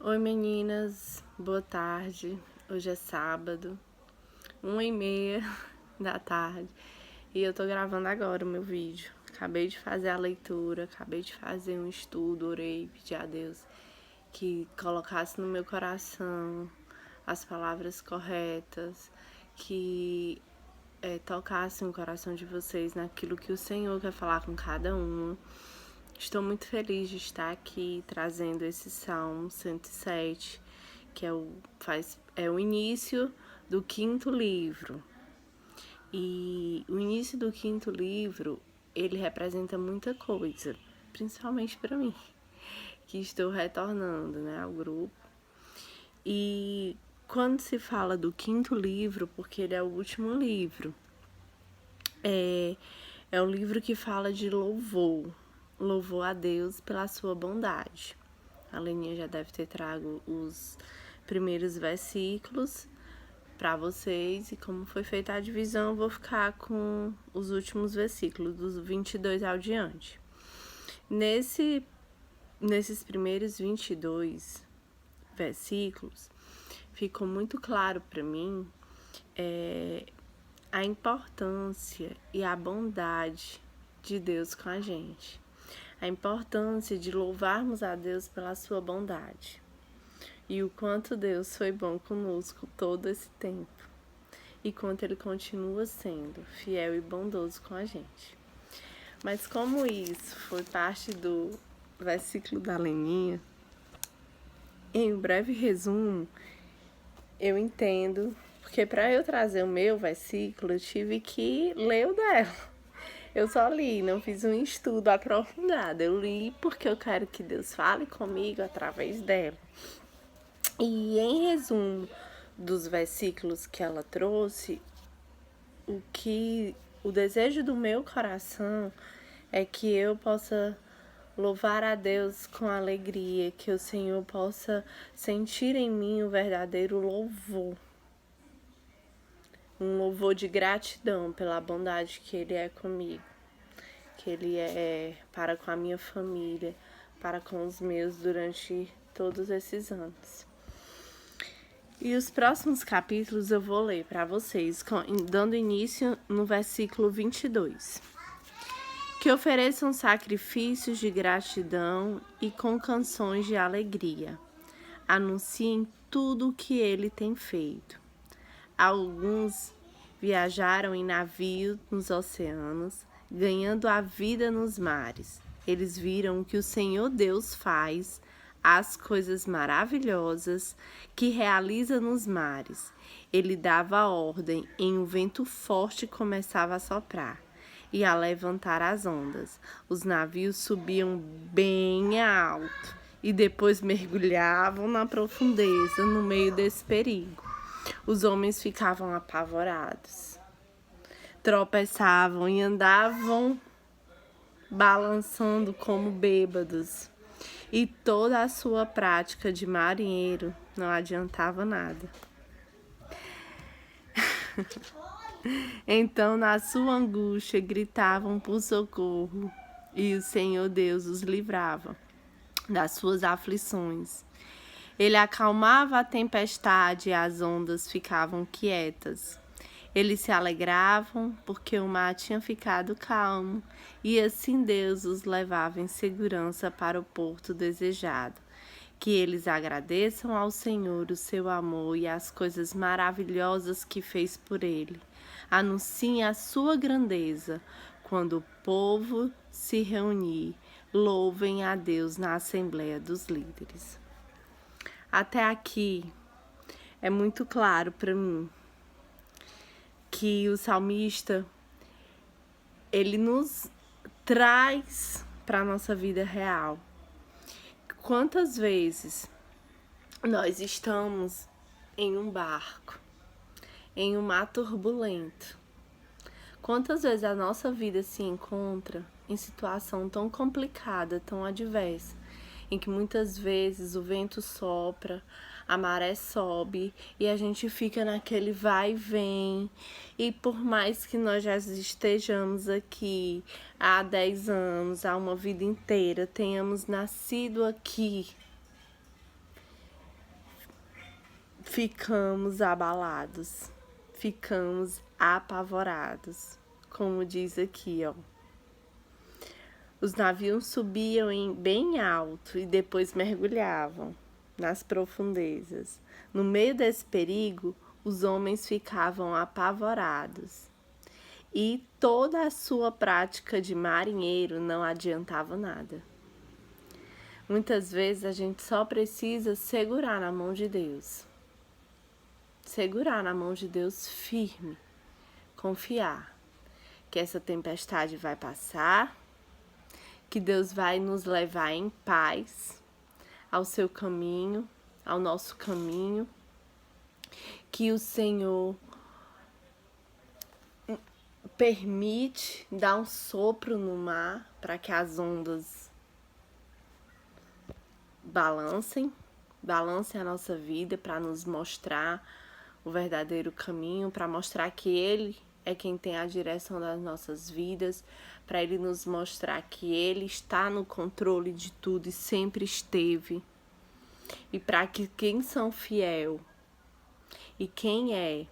Oi meninas, boa tarde. Hoje é sábado, 1h30 da tarde e eu tô gravando agora o meu vídeo. Acabei de fazer a leitura, acabei de fazer um estudo, orei, pedi a Deus que colocasse no meu coração as palavras corretas, que tocasse o coração de vocês naquilo que o Senhor quer falar com cada um. Estou muito feliz de estar aqui trazendo esse Salmo 107, que é o início do 5º livro. E o início do 5º livro, ele representa muita coisa, principalmente para mim, que estou retornando, ao grupo. E quando se fala do 5º livro, porque ele é o último livro, é o livro que fala de louvor a Deus pela sua bondade. A Leninha já deve ter trago os primeiros versículos para vocês, e como foi feita a divisão, eu vou ficar com os últimos versículos, dos 22 ao diante. Nesses primeiros 22 versículos, ficou muito claro para mim a importância e a bondade de Deus com a gente. A importância de louvarmos a Deus pela sua bondade. E o quanto Deus foi bom conosco todo esse tempo. E quanto Ele continua sendo fiel e bondoso com a gente. Mas como isso foi parte do versículo da Leninha, em um breve resumo, eu entendo, porque para eu trazer o meu versículo, eu tive que ler o dela. Eu só li, não fiz um estudo aprofundado. Eu li porque eu quero que Deus fale comigo através dela. E em resumo dos versículos que ela trouxe, o desejo do meu coração é que eu possa louvar a Deus com alegria, que o Senhor possa sentir em mim o verdadeiro louvor. Um louvor de gratidão pela bondade que Ele é comigo, que Ele é para com a minha família, para com os meus durante todos esses anos. E os próximos capítulos eu vou ler para vocês, dando início no versículo 22. Que ofereçam sacrifícios de gratidão e com canções de alegria. Anunciem tudo o que Ele tem feito. Alguns viajaram em navio nos oceanos, ganhando a vida nos mares. Eles viram o que o Senhor Deus faz, as coisas maravilhosas que realiza nos mares. Ele dava ordem, e um vento forte começava a soprar e a levantar as ondas. Os navios subiam bem alto e depois mergulhavam na profundeza no meio desse perigo. Os homens ficavam apavorados, tropeçavam e andavam balançando como bêbados. E toda a sua prática de marinheiro não adiantava nada. Então, na sua angústia, gritavam por socorro, e o Senhor Deus os livrava das suas aflições. Ele acalmava a tempestade e as ondas ficavam quietas. Eles se alegravam porque o mar tinha ficado calmo, e assim Deus os levava em segurança para o porto desejado. Que eles agradeçam ao Senhor o seu amor e as coisas maravilhosas que fez por ele. Anunciem a sua grandeza quando o povo se reunir. Louvem a Deus na Assembleia dos Líderes. Até aqui é muito claro para mim que o salmista, ele nos traz para a nossa vida real. Quantas vezes nós estamos em um barco, em um mar turbulento? Quantas vezes a nossa vida se encontra em situação tão complicada, tão adversa, em que muitas vezes o vento sopra, a maré sobe e a gente fica naquele vai e vem. E por mais que nós já estejamos aqui há 10 anos, há uma vida inteira, tenhamos nascido aqui, ficamos abalados, ficamos apavorados, como diz aqui, ó. Os navios subiam bem alto e depois mergulhavam nas profundezas. No meio desse perigo, os homens ficavam apavorados. E toda a sua prática de marinheiro não adiantava nada. Muitas vezes a gente só precisa segurar na mão de Deus. Segurar na mão de Deus firme. Confiar que essa tempestade vai passar, que Deus vai nos levar em paz ao seu caminho, ao nosso caminho, que o Senhor permite dar um sopro no mar para que as ondas balancem a nossa vida, para nos mostrar o verdadeiro caminho, para mostrar que Ele é quem tem a direção das nossas vidas, para Ele nos mostrar que Ele está no controle de tudo e sempre esteve. E para que quem são fiel e quem é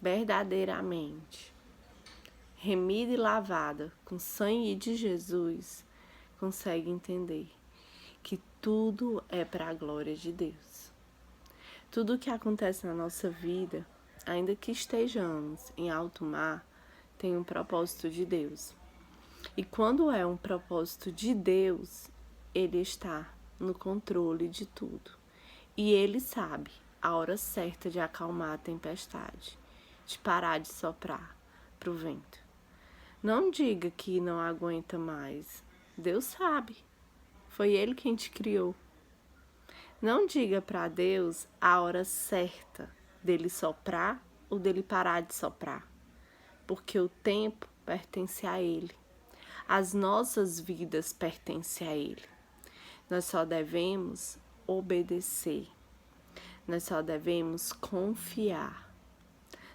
verdadeiramente remida e lavada com sangue de Jesus, consegue entender que tudo é para a glória de Deus. Tudo que acontece na nossa vida, ainda que estejamos em alto mar, tem um propósito de Deus. E quando é um propósito de Deus, Ele está no controle de tudo. E Ele sabe a hora certa de acalmar a tempestade, de parar de soprar para o vento. Não diga que não aguenta mais. Deus sabe. Foi Ele quem te criou. Não diga para Deus a hora certa dele soprar ou dele parar de soprar, porque o tempo pertence a Ele. As nossas vidas pertencem a Ele. Nós só devemos obedecer. Nós só devemos confiar.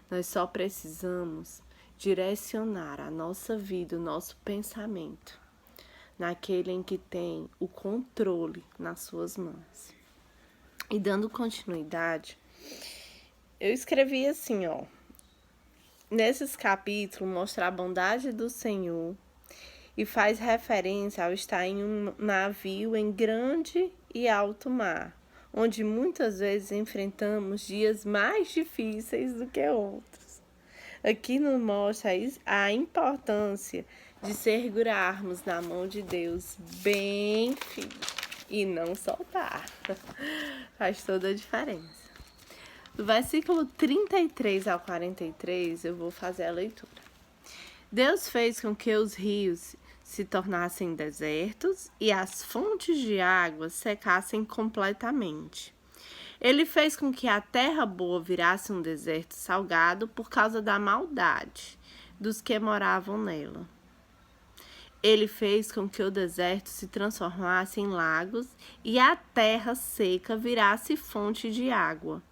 Nós só precisamos direcionar a nossa vida, o nosso pensamento, naquele em que tem o controle nas suas mãos. E dando continuidade, eu escrevi assim, ó. Nesses capítulos mostra a bondade do Senhor e faz referência ao estar em um navio em grande e alto mar, onde muitas vezes enfrentamos dias mais difíceis do que outros. Aqui nos mostra a importância de segurarmos na mão de Deus bem firme e não soltar. Faz toda a diferença. Do versículo 33 ao 43, eu vou fazer a leitura. Deus fez com que os rios se tornassem desertos e as fontes de água secassem completamente. Ele fez com que a terra boa virasse um deserto salgado por causa da maldade dos que moravam nela. Ele fez com que o deserto se transformasse em lagos e a terra seca virasse fonte de água.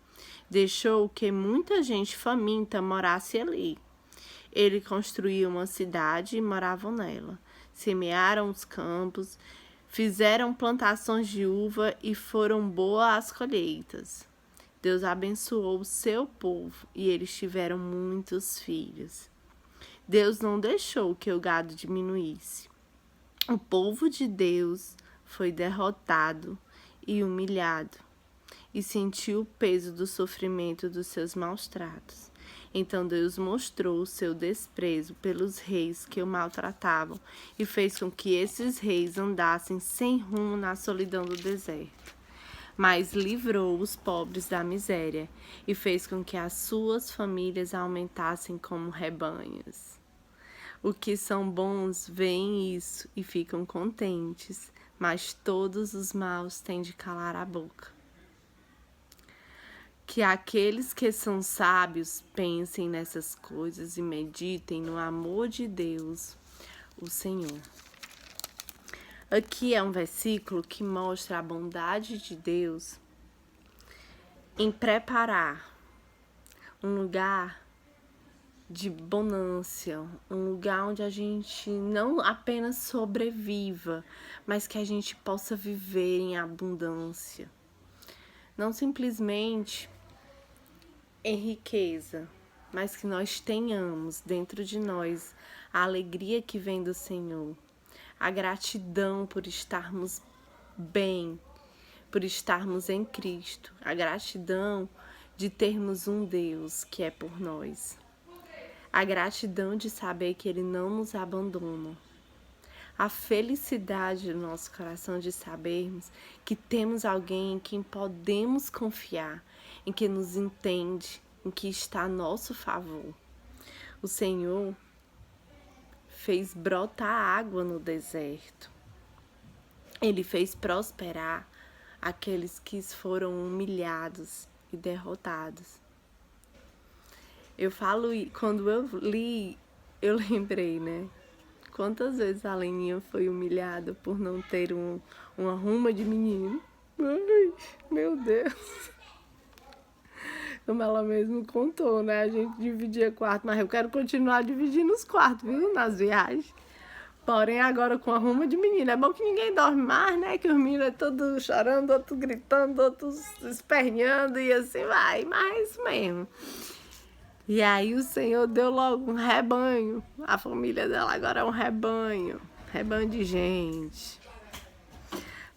Deixou que muita gente faminta morasse ali. Ele construiu uma cidade e moravam nela. Semearam os campos, fizeram plantações de uva e foram boas as colheitas. Deus abençoou o seu povo e eles tiveram muitos filhos. Deus não deixou que o gado diminuísse. O povo de Deus foi derrotado e humilhado e sentiu o peso do sofrimento dos seus maus tratos. Então Deus mostrou o seu desprezo pelos reis que o maltratavam e fez com que esses reis andassem sem rumo na solidão do deserto. Mas livrou os pobres da miséria e fez com que as suas famílias aumentassem como rebanhos. Os que são bons veem isso e ficam contentes, mas todos os maus têm de calar a boca. Que aqueles que são sábios pensem nessas coisas e meditem no amor de Deus, o Senhor. Aqui é um versículo que mostra a bondade de Deus em preparar um lugar de bonância, um lugar onde a gente não apenas sobreviva, mas que a gente possa viver em abundância. Não simplesmente em riqueza, mas que nós tenhamos dentro de nós a alegria que vem do Senhor, a gratidão por estarmos bem, por estarmos em Cristo, a gratidão de termos um Deus que é por nós, a gratidão de saber que Ele não nos abandona, a felicidade do nosso coração de sabermos que temos alguém em quem podemos confiar, em que nos entende, em que está a nosso favor. O Senhor fez brotar água no deserto. Ele fez prosperar aqueles que foram humilhados e derrotados. Quando eu li, eu lembrei, né? Quantas vezes a Leninha foi humilhada por não ter uma ruma de menino? Ai, meu Deus! Como ela mesmo contou, né? A gente dividia quarto, mas eu quero continuar dividindo os quartos, viu? Nas viagens. Porém, agora com a ruma de menino. É bom que ninguém dorme mais, né? Que os meninos é todos chorando, outros gritando, outros esperneando e assim vai. Mas é isso mesmo. E aí o Senhor deu logo um rebanho. A família dela agora é um rebanho. Rebanho de gente.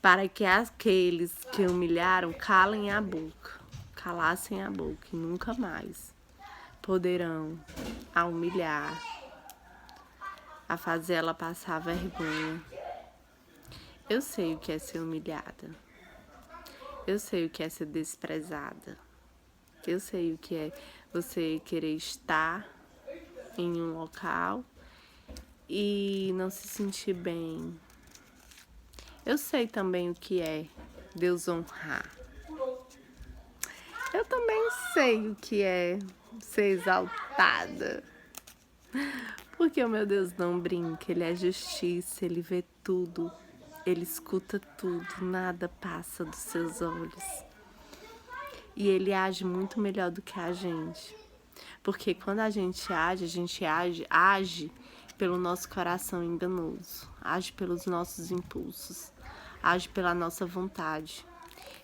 Para que aqueles que humilharam calem a boca. Calassem a boca e nunca mais poderão a humilhar, a fazer ela passar vergonha. Eu sei o que é ser humilhada. Eu sei o que é ser desprezada. Eu sei o que é você querer estar em um local e não se sentir bem. Eu sei também o que é Deus honrar. Eu também sei o que é ser exaltada. Porque o meu Deus não brinca, Ele é justiça, Ele vê tudo, Ele escuta tudo, nada passa dos seus olhos. E Ele age muito melhor do que a gente. Porque quando a gente age pelo nosso coração enganoso, age pelos nossos impulsos, age pela nossa vontade.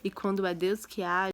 E quando é Deus que age,